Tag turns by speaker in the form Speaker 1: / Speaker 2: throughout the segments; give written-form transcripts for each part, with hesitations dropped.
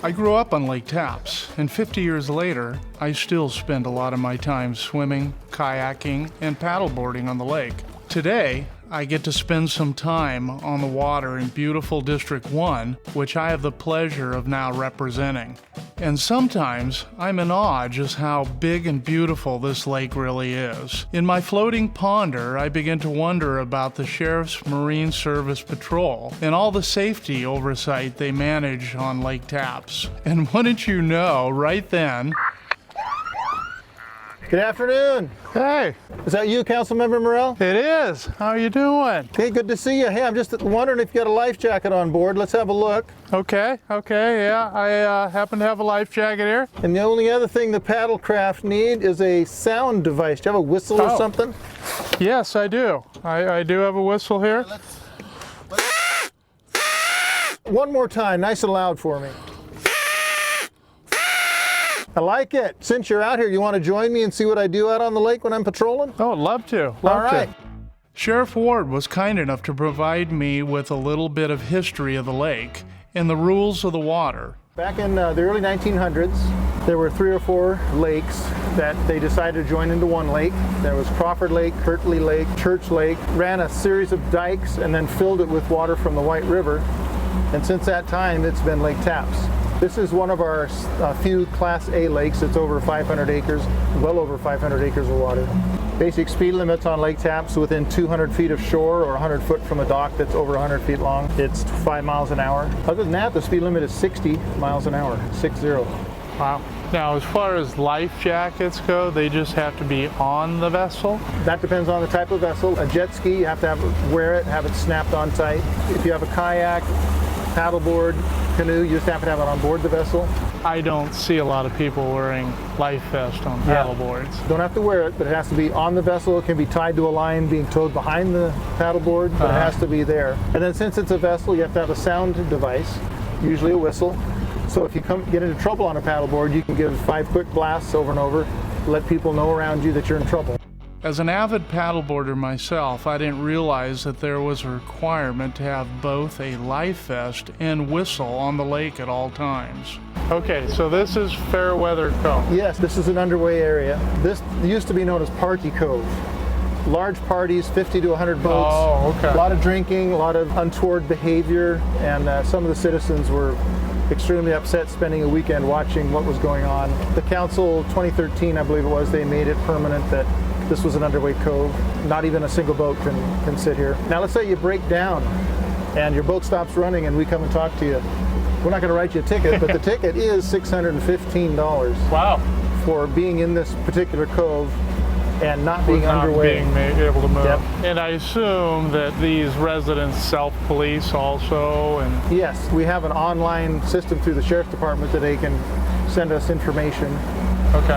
Speaker 1: I grew up on Lake Tapps, and 50 years later, I still spend a lot of my time swimming, kayaking, and paddleboarding on the lake. Today, I get to spend some time on the water in beautiful District 1, which I have the pleasure of now representing. And sometimes I'm in awe just how big and beautiful this lake really is. In my floating ponder, I begin to wonder about the Sheriff's Marine Service Patrol and all the safety oversight they manage on Lake Tapps. And wouldn't you know, right then...
Speaker 2: Good afternoon.
Speaker 1: Hey.
Speaker 2: Is that you, Councilmember Morell?
Speaker 1: It is. How are you doing?
Speaker 2: Hey, good to see you. Hey, I'm just wondering if you got a life jacket on board. Let's have a look.
Speaker 1: Okay, yeah. I happen to have a life jacket here.
Speaker 2: And the only other thing the paddlecraft need is a sound device. Do you have a whistle or something?
Speaker 1: Yes, I do. I do have a whistle here.
Speaker 2: One more time, nice and loud for me. I like it. Since you're out here, you want to join me and see what I do out on the lake when I'm patrolling?
Speaker 1: Oh, love to.
Speaker 2: All right.
Speaker 1: Sheriff Ward was kind enough to provide me with a little bit of history of the lake and the rules of the water.
Speaker 2: Back in the early 1900s, there were 3 or 4 lakes that they decided to join into one lake. There was Crawford Lake, Kirtley Lake, Church Lake, ran a series of dikes and then filled it with water from the White River. And since that time, it's been Lake Tapps. This is one of our few Class A lakes. It's over 500 acres, well over 500 acres of water. Basic speed limits on Lake Tapps within 200 feet of shore or 100 foot from a dock that's over 100 feet long. It's 5 miles an hour. Other than that, the speed limit is 60 miles an hour, 60.
Speaker 1: Wow. Now, as far as life jackets go, they just have to be on the vessel?
Speaker 2: That depends on the type of vessel. A jet ski, you have to wear it, have it snapped on tight. If you have a kayak, paddleboard, canoe, you just have to have it on board the vessel.
Speaker 1: I don't see a lot of people wearing life vests on paddleboards.
Speaker 2: Don't have to wear it, but it has to be on the vessel. It can be tied to a line being towed behind the paddleboard, but it has to be there. And then since it's a vessel, you have to have a sound device, usually a whistle. So if you get into trouble on a paddleboard, you can give 5 quick blasts over and over, let people know around you that you're in trouble.
Speaker 1: As an avid paddleboarder myself, I didn't realize that there was a requirement to have both a life vest and whistle on the lake at all times. Okay, so this is Fairweather Cove.
Speaker 2: Yes, this is an underway area. This used to be known as Party Cove. Large parties, 50 to 100 boats.
Speaker 1: Oh, okay.
Speaker 2: A lot of drinking, a lot of untoward behavior, and some of the citizens were extremely upset spending a weekend watching what was going on. The council, 2013, I believe it was, they made it permanent that this was an underway cove. Not even a single boat can sit here. Now let's say you break down and your boat stops running and we come and talk to you. We're not going to write you a ticket, but the ticket is $615.
Speaker 1: Wow.
Speaker 2: For being in this particular cove and not being underway.
Speaker 1: Being able to move.
Speaker 2: Yep.
Speaker 1: And I assume that these residents self-police also? And
Speaker 2: Yes, we have an online system through the Sheriff's Department that they can send us information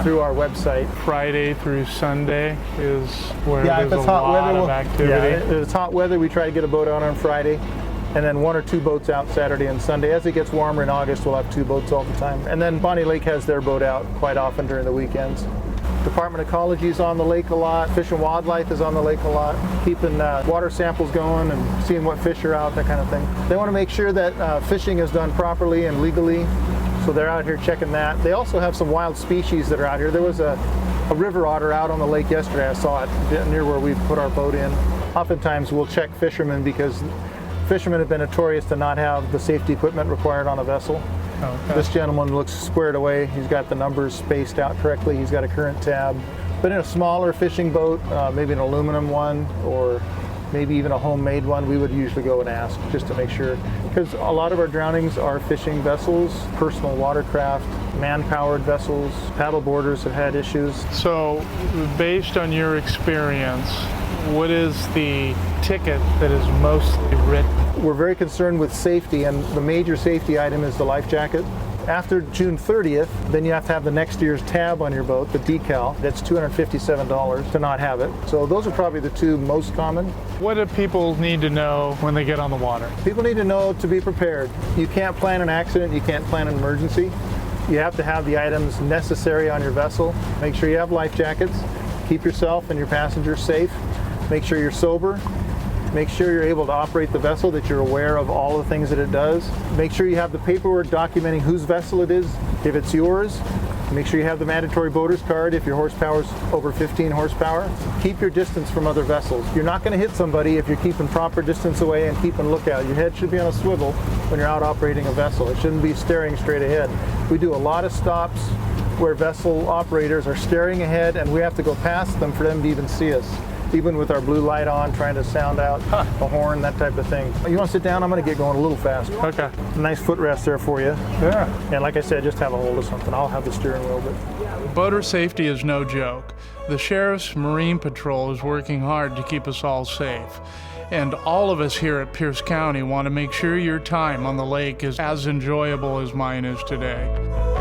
Speaker 2: through our website.
Speaker 1: Friday through Sunday is where
Speaker 2: if
Speaker 1: there's
Speaker 2: it's
Speaker 1: a
Speaker 2: hot
Speaker 1: lot
Speaker 2: weather,
Speaker 1: of activity.
Speaker 2: if it's hot weather, we try to get a boat out on Friday, and then 1 or 2 boats out Saturday and Sunday. As it gets warmer in August, we'll have 2 boats all the time. And then Bonnie Lake has their boat out quite often during the weekends. Department of Ecology is on the lake a lot. Fish and Wildlife is on the lake a lot, keeping water samples going and seeing what fish are out, that kind of thing. They want to make sure that fishing is done properly and legally, so they're out here checking that. They also have some wild species that are out here. There was a river otter out on the lake yesterday. I saw it near where we put our boat in. Oftentimes we'll check fishermen because fishermen have been notorious to not have the safety equipment required on a vessel.
Speaker 1: Okay.
Speaker 2: This gentleman looks squared away. He's got the numbers spaced out correctly. He's got a current tab. But in a smaller fishing boat, maybe an aluminum one or maybe even a homemade one, we would usually go and ask just to make sure. Because a lot of our drownings are fishing vessels, personal watercraft, man-powered vessels. Paddle boarders have had issues.
Speaker 1: So, based on your experience, what is the ticket that is mostly written?
Speaker 2: We're very concerned with safety, and the major safety item is the life jacket. After June 30th, then you have to have the next year's tab on your boat, the decal. That's $257 to not have it. So those are probably the 2 most common.
Speaker 1: What do people need to know when they get on the water?
Speaker 2: People need to know to be prepared. You can't plan an accident, you can't plan an emergency. You have to have the items necessary on your vessel. Make sure you have life jackets. Keep yourself and your passengers safe. Make sure you're sober. Make sure you're able to operate the vessel, that you're aware of all the things that it does. Make sure you have the paperwork documenting whose vessel it is, if it's yours. Make sure you have the mandatory boater's card if your horsepower is over 15 horsepower. Keep your distance from other vessels. You're not going to hit somebody if you're keeping proper distance away and keeping lookout. Your head should be on a swivel when you're out operating a vessel. It shouldn't be staring straight ahead. We do a lot of stops where vessel operators are staring ahead and we have to go past them for them to even see us. Even with our blue light on, trying to sound out a horn, that type of thing. You want to sit down? I'm going to get going a little fast.
Speaker 1: Okay.
Speaker 2: Nice footrest there for you.
Speaker 1: Yeah.
Speaker 2: And like I said, just have a hold of something. I'll have the steering wheel. But
Speaker 1: Boater safety is no joke. The Sheriff's Marine Patrol is working hard to keep us all safe. And all of us here at Pierce County want to make sure your time on the lake is as enjoyable as mine is today.